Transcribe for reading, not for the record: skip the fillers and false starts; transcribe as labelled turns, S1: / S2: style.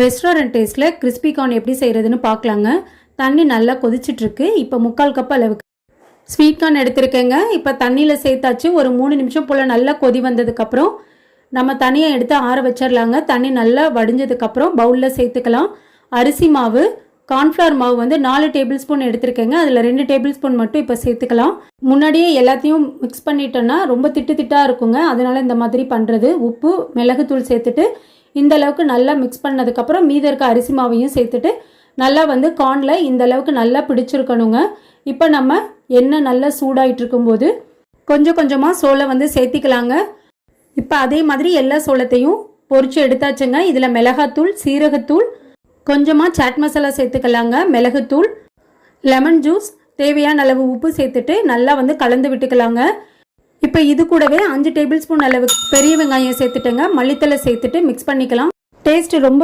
S1: Restaurant டேஸ்ட்டில் crispy corn எப்படி செய்கிறதுன்னு பார்க்கலாங்க. தண்ணி நல்லா கொதிச்சிட்ருக்கு. இப்போ 3/4 கப் அளவுக்கு ஸ்வீட் கார்ன் எடுத்துருக்கேங்க. இப்போ தண்ணியில் சேர்த்தாச்சு. ஒரு 3 நிமிஷம் போல் நல்லா கொதி வந்ததுக்கப்புறம் நம்ம தனியாக எடுத்து ஆற வச்சிடலாங்க. தண்ணி நல்லா வடிஞ்சதுக்கப்புறம் பவுலில் சேர்த்துக்கலாம். அரிசி மாவு, கார்ன்ஃப்ளவர் மாவு வந்து 4 டேபிள் ஸ்பூன் எடுத்துருக்கேங்க. அதில் 2 டேபிள் ஸ்பூன் மட்டும் இப்போ சேர்த்துக்கலாம். முன்னாடியே எல்லாத்தையும் மிக்ஸ் பண்ணிட்டோன்னா ரொம்ப திட்டாக இருக்குங்க. அதனால் இந்த மாதிரி பண்ணுறது. உப்பு, மிளகுத்தூள் சேர்த்துட்டு இந்த அளவுக்கு நல்லா மிக்ஸ் பண்ணதுக்கப்புறம் மீதி இருக்க அரிசி மாவையும் சேர்த்துட்டு நல்லா வந்து கார்னில் இந்த அளவுக்கு நல்லா பிடிச்சிருக்கணுங்க. இப்போ நம்ம எண்ணெய் நல்லா சூடாயிட்டு இருக்கும்போது கொஞ்சம் கொஞ்சமாக சோளை வந்து சேர்த்திக்கலாங்க. இப்போ அதே மாதிரி எல்லா சோளத்தையும் பொரிச்சு எடுத்தாச்சுங்க. இதில் மிளகாத்தூள், சீரகத்தூள், கொஞ்சமாக சாட் மசாலா சேர்த்துக்கலாங்க, மிளகுத்தூள், லெமன் ஜூஸ், தேவையான அளவு உப்பு சேர்த்துட்டு நல்லா வந்து கலந்து விட்டுக்கலாங்க. இப்போ இது கூடவே 5 டேபிள் ஸ்பூன் அளவுக்கு பெரிய வெங்காயம் சேர்த்துட்டுங்க, மல்லித்தலை சேர்த்துட்டு மிக்ஸ் பண்ணிக்கலாம். டேஸ்ட் ரொம்ப